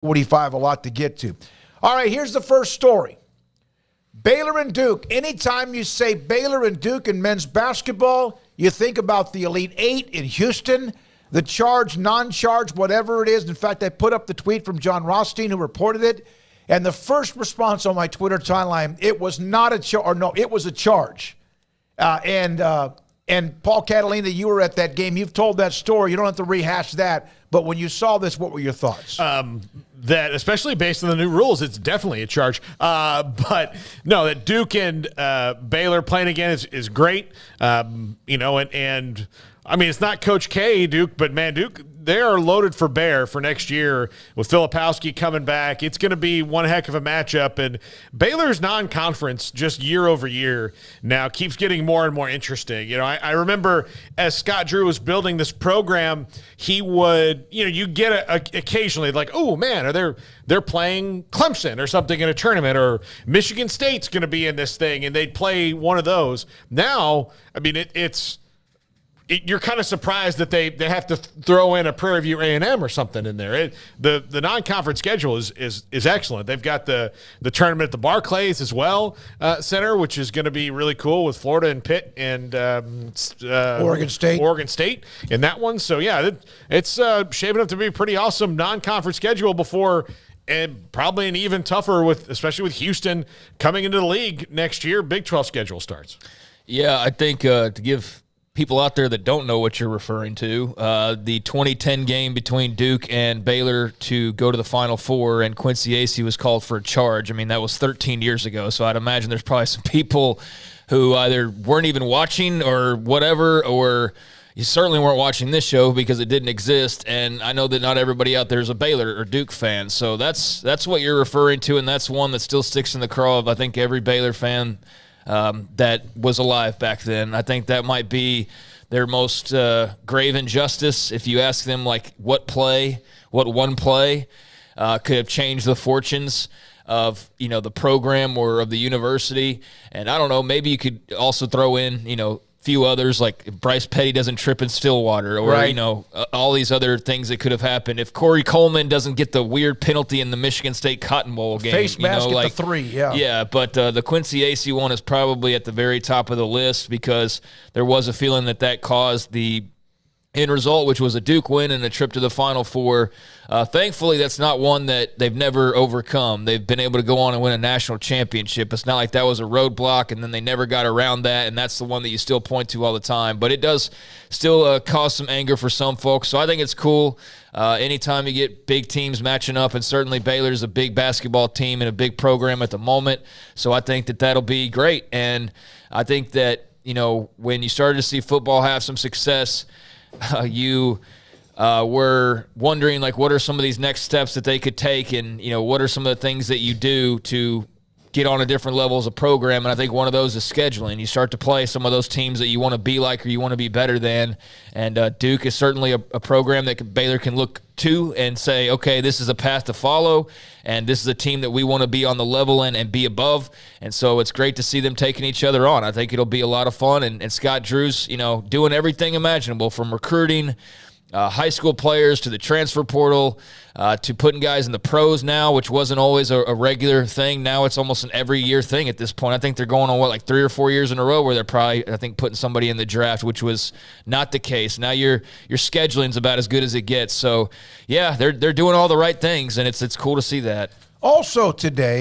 45, a lot to get to. All right, here's the first story. Baylor and Duke. Anytime you say Baylor and Duke in men's basketball, you think about the Elite Eight in Houston, the charge, non-charge, whatever it is. In fact, I put up the tweet from John Rothstein, who reported it, and the first response on my Twitter timeline, it was not a charge, or no, it was a charge. And Paul Catalina, you were at that game. You've told that story. You don't have to rehash that. But when you saw this, what were your thoughts? That, especially based on the new rules, it's definitely a charge. But no, that Duke and Baylor playing again is great. And I mean, it's not Coach K, Duke, but man, Duke, they are loaded for bear for next year with Filipowski coming back. It's going to be one heck of a matchup. And Baylor's non-conference just year over year now keeps getting more and more interesting. You know, I remember as Scott Drew was building this program, he would, you get occasionally like, oh man, they're playing Clemson or something in a tournament, or Michigan State's going to be in this thing, and they'd play one of those. Now, I mean, you're kind of surprised that they have to throw in a Prairie View A&M or something in there. The non-conference schedule is excellent. They've got the tournament at the Barclays as well Center, which is going to be really cool with Florida and Pitt and Oregon State in that one. So yeah, it's shaping up to be a pretty awesome non-conference schedule before. And probably an even tougher especially with Houston coming into the league next year. Big 12 schedule starts. Yeah, I think to give people out there that don't know what you're referring to, the 2010 game between Duke and Baylor to go to the Final Four, and Quincy Acey was called for a charge. I mean, that was 13 years ago, so I'd imagine there's probably some people who either weren't even watching or whatever, or you certainly weren't watching this show because it didn't exist, and I know that not everybody out there is a Baylor or Duke fan, so that's what you're referring to, and that's one that still sticks in the craw of, I think, every Baylor fan that was alive back then. I think that might be their most grave injustice. If you ask them, like, what one play could have changed the fortunes of, the program or of the university. And I don't know, maybe you could also throw in, few others, like if Bryce Petty doesn't trip in Stillwater, or right. All these other things that could have happened if Corey Coleman doesn't get the weird penalty in the Michigan State Cotton Bowl game. Face mask at the 3, yeah. Yeah, but the Quincy Acey one is probably at the very top of the list because there was a feeling that caused the end result, which was a Duke win and a trip to the Final Four. Thankfully, that's not one that they've never overcome. They've been able to go on and win a national championship. It's not like that was a roadblock and then they never got around that, and that's the one that you still point to all the time. But it does still cause some anger for some folks, so I think it's cool. Anytime you get big teams matching up, and certainly Baylor's a big basketball team and a big program at the moment, so I think that'll be great. And I think that, when you started to see football have some success, you were wondering, like, what are some of these next steps that they could take, and what are some of the things that you do to get on a different level as a program. And I think one of those is scheduling. You start to play some of those teams that you want to be like or you want to be better than, and Duke is certainly a program that Baylor can look to and say, okay, this is a path to follow, and this is a team that we want to be on the level and be above. And so it's great to see them taking each other on. I think it'll be a lot of fun, and Scott Drew's doing everything imaginable, from recruiting high school players to the transfer portal, to putting guys in the pros now, which wasn't always a regular thing. Now it's almost an every year thing at this point. I think they're going on 3 or 4 years in a row where they're probably, I think, putting somebody in the draft, which was not the case. Now your scheduling's about as good as it gets. So yeah, they're doing all the right things, and it's cool to see that. Also today,